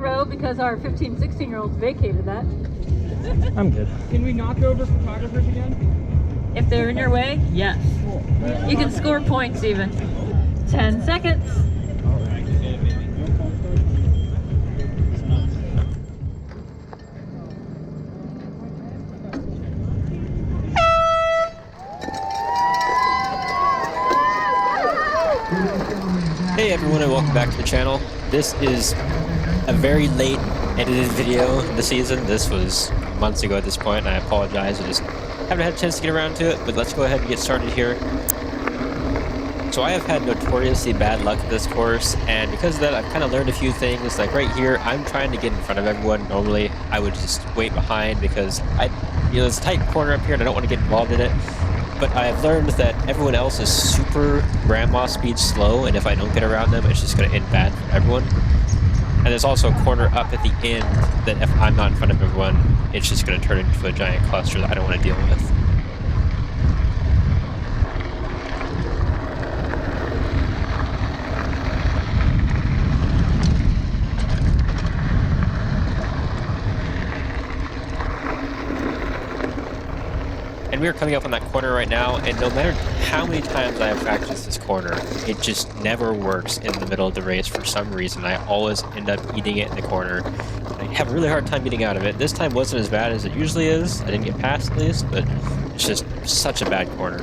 row because our 15, 16-year-olds vacated that. I'm good. Can we knock over photographers again? If they're in your way, yes. You can score points even. 10 seconds. Hey everyone, and welcome back to the channel. This is a very late edited video in the season. This was months ago at this point, and I apologize. I just haven't had a chance to get around to it, but let's go ahead and get started here. So I have had notoriously bad luck at this course, and because of that, I've kind of learned a few things. Like right here, I'm trying to get in front of everyone. Normally, I would just wait behind because it's a tight corner up here, and I don't want to get involved in it. But I've learned that everyone else is super grandma speed slow, and if I don't get around them, it's just going to end bad for everyone. And there's also a corner up at the end that if I'm not in front of everyone, it's just going to turn into a giant cluster that I don't want to deal with. And we are coming up on that corner right now, and no matter how many times I have practiced this corner, it just never works in the middle of the race for some reason. I always end up eating it in the corner. I have a really hard time getting out of it. This time wasn't as bad as it usually is. I didn't get past at least, but it's just such a bad corner.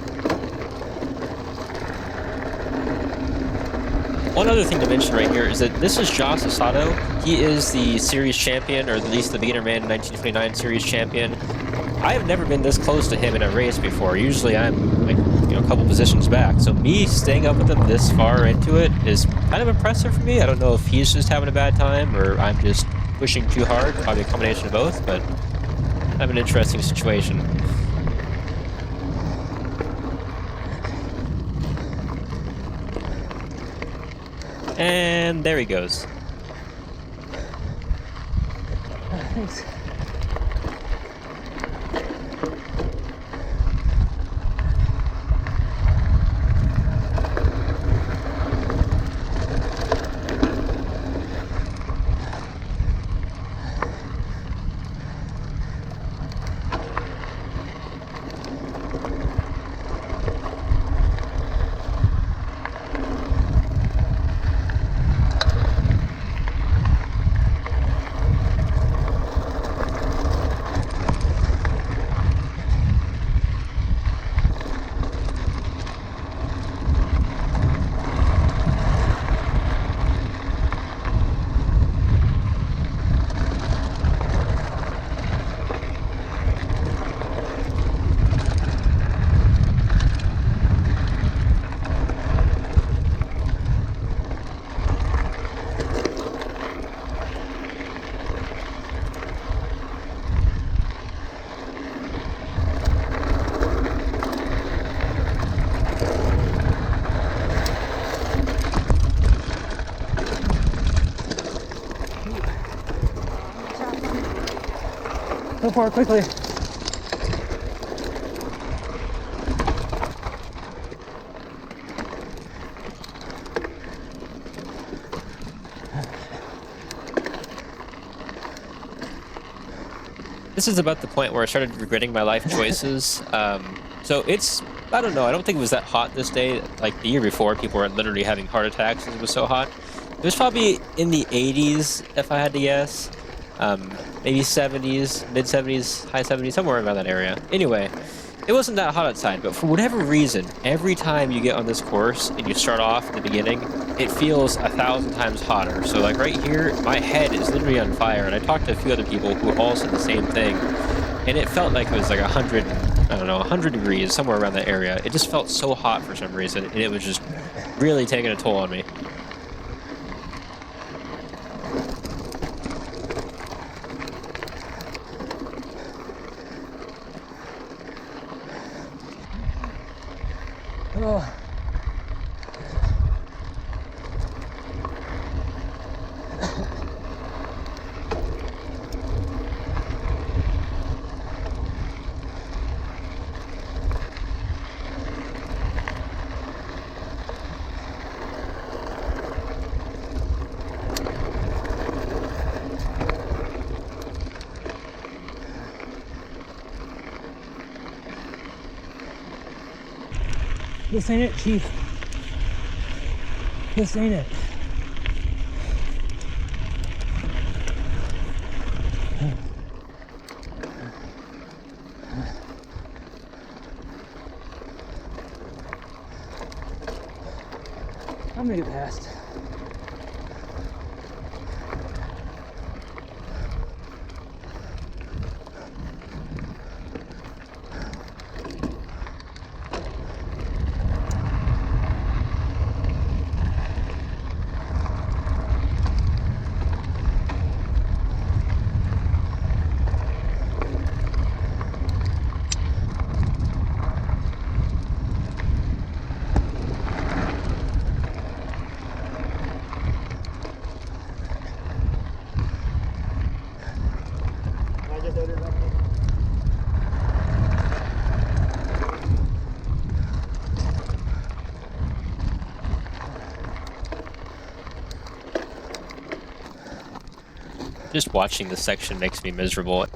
One other thing to mention right here is that this is Josh Asado. He is the series champion, or at least the Beginner Man 1929 series champion. I have never been this close to him in a race before. Usually I'm like, a couple positions back. So me staying up with him this far into it is kind of impressive for me. I don't know if he's just having a bad time or I'm just pushing too hard. Probably a combination of both, but kind of an interesting situation. And there he goes. Thanks. Go for it quickly. This is about the point where I started regretting my life choices. So it's, I don't know, I don't think it was that hot this day. Like the year before, people were literally having heart attacks because it was so hot. It was probably in the 80s, if I had to guess. Maybe 70s, mid 70s, high 70s, somewhere around that area. Anyway, it wasn't that hot outside, but for whatever reason, every time you get on this course and you start off at the beginning, it feels 1,000 times hotter. So like right here, my head is literally on fire, and I talked to a few other people who all said the same thing, and it felt like it was like 100, I don't know, 100 degrees, somewhere around that area. It just felt so hot for some reason, and it was just really taking a toll on me. Oh. This ain't it, Chief. This ain't it. I made it past. Just watching this section makes me miserable.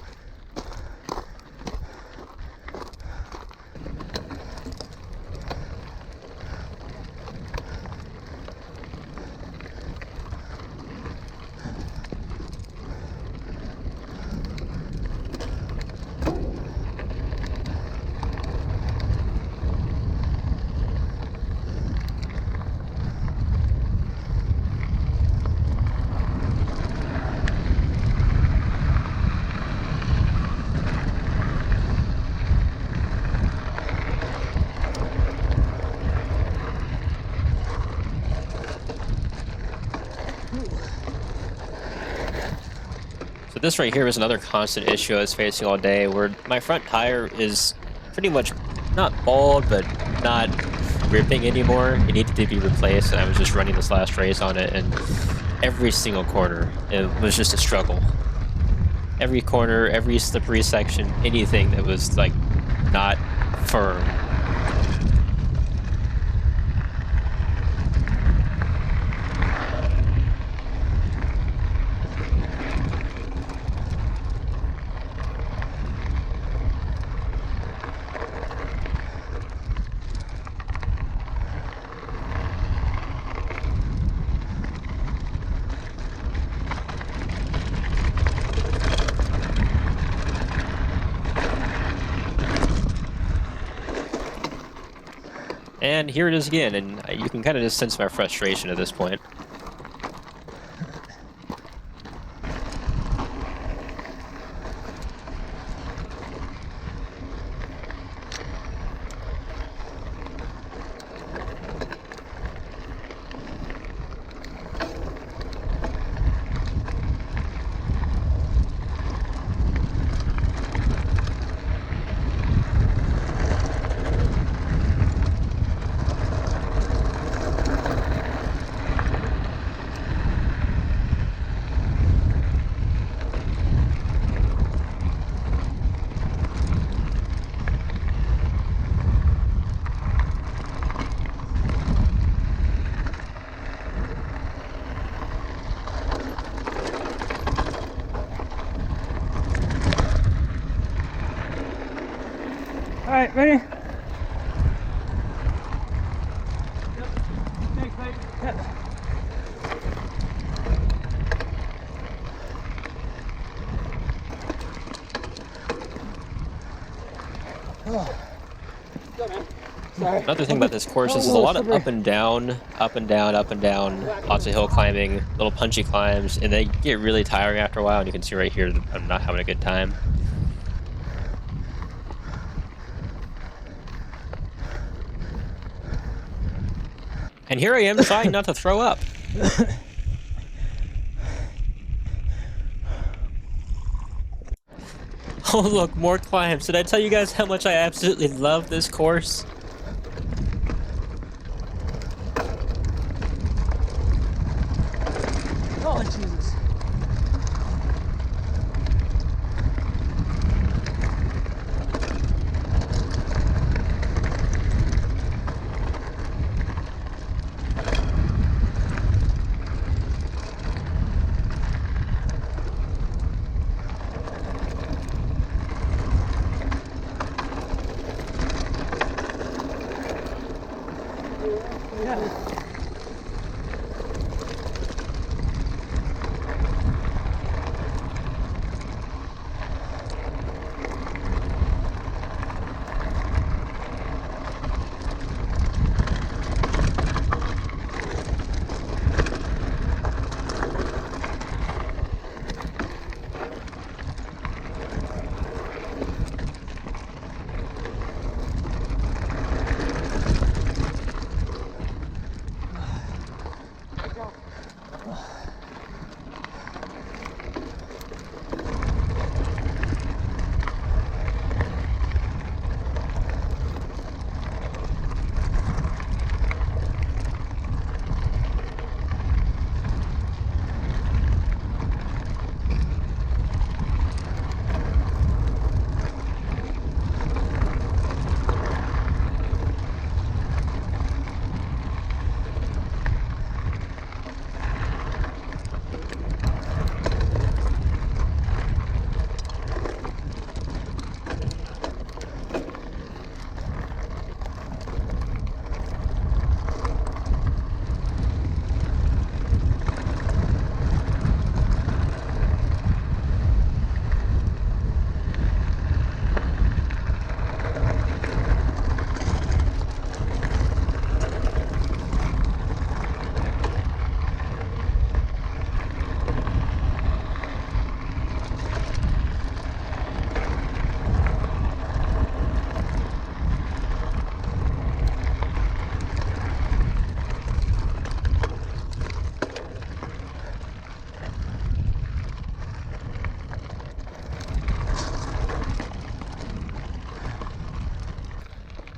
So this right here is another constant issue I was facing all day, where my front tire is pretty much not bald, but not ripping anymore. It needed to be replaced, and I was just running this last race on it, and every single corner, it was just a struggle. Every corner, every slippery section, anything that was like not firm. And here it is again, and you can kind of just sense my frustration at this point. All right, ready? Thanks, mate. Yeah. Oh. Go, man. Sorry. Another thing about this course is there's a lot of up and down, up and down, up and down, lots of hill climbing, little punchy climbs, and they get really tiring after a while, and you can see right here that I'm not having a good time. And here I am trying not to throw up. Oh look, more climbs. Did I tell you guys how much I absolutely love this course? Oh, Jesus.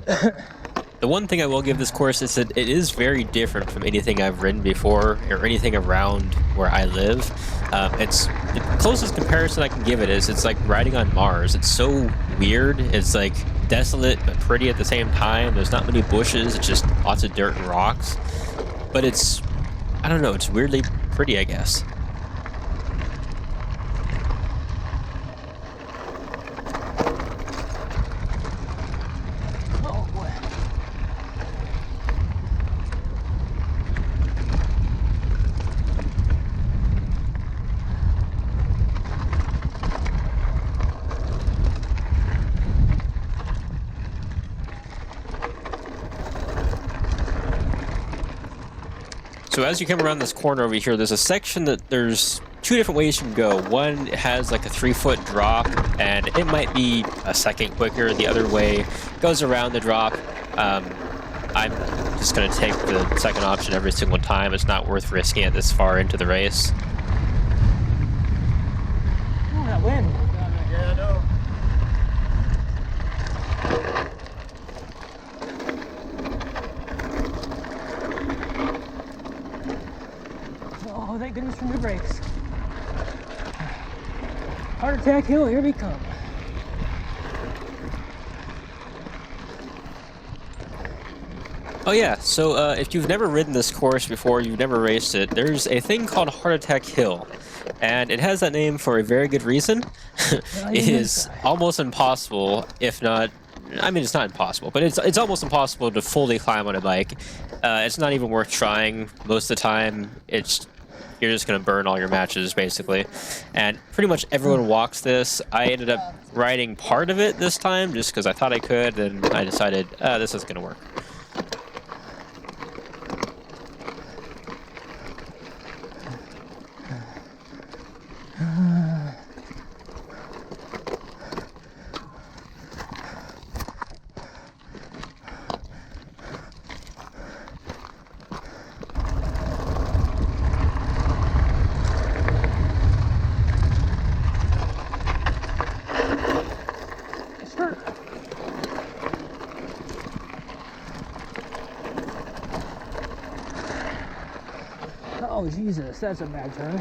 The one thing I will give this course is that it is very different from anything I've ridden before or anything around where I live. It's the closest comparison I can give it is it's like riding on Mars. It's so weird. It's like desolate but pretty at the same time. There's not many bushes. It's just lots of dirt and rocks. But it's, I don't know, it's weirdly pretty, I guess. So as you come around this corner over here, there's a section that there's two different ways you can go. One has like a 3-foot drop, and it might be a second quicker. The other way goes around the drop. I'm just going to take the second option every single time. It's not worth risking it this far into the race. Oh, that wind. Yeah, I know. Oh, thank goodness for new brakes. Heart attack hill, here we come. Oh yeah, so if you've never ridden this course before, you've never raced it, there's a thing called Heart Attack Hill. And it has that name for a very good reason. It is almost impossible, if not, I mean, it's not impossible, but it's almost impossible to fully climb on a bike. It's not even worth trying. Most of the time, you're just going to burn all your matches, basically. And pretty much everyone walks this. I ended up riding part of it this time, just because I thought I could, and I decided, this is going to work. Oh, Jesus, that's a bad turn.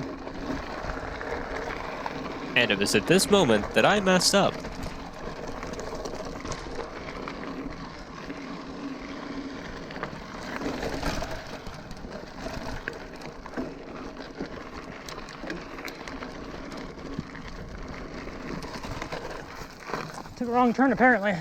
And it was at this moment that I messed up. Took a wrong turn, apparently.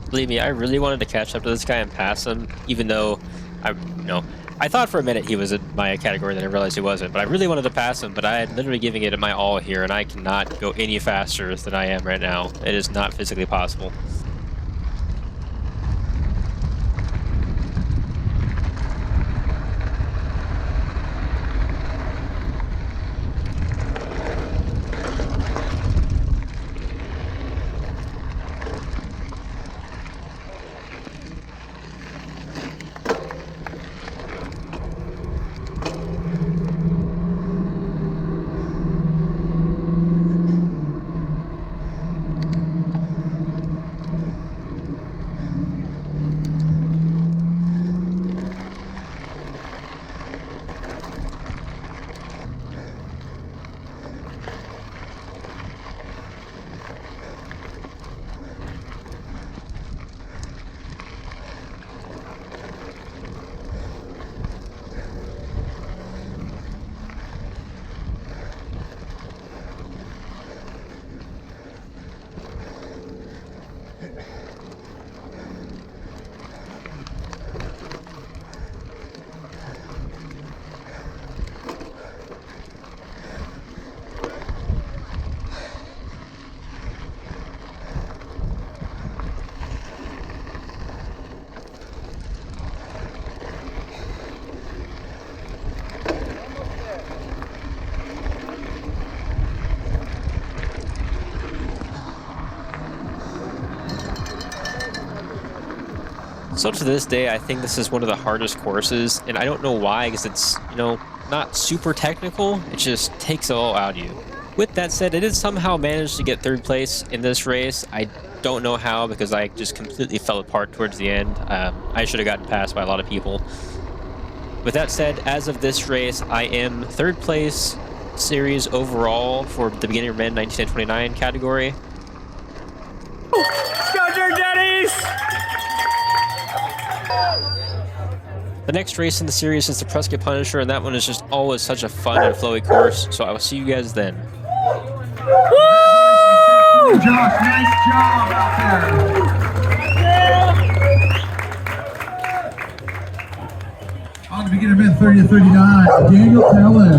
Believe me, I really wanted to catch up to this guy and pass him, even though I thought for a minute he was in my category, then I realized he wasn't. But I really wanted to pass him, but I had literally giving it my all here, and I cannot go any faster than I am right now. It is not physically possible. So to this day, I think this is one of the hardest courses, and I don't know why, because it's, you know, not super technical. It just takes it all out of you. With that said, I did somehow manage to get 3rd place in this race. I don't know how, because I just completely fell apart towards the end. I should have gotten passed by a lot of people. With that said, as of this race, I am 3rd place series overall for the beginner men 19 to 29 category. Scudger Denny's! The next race in the series is the Prescott Punisher, and that one is just always such a fun and flowy course, so I will see you guys then. Josh, nice job out there. On the beginner men 30 to 39, Daniel Tellin.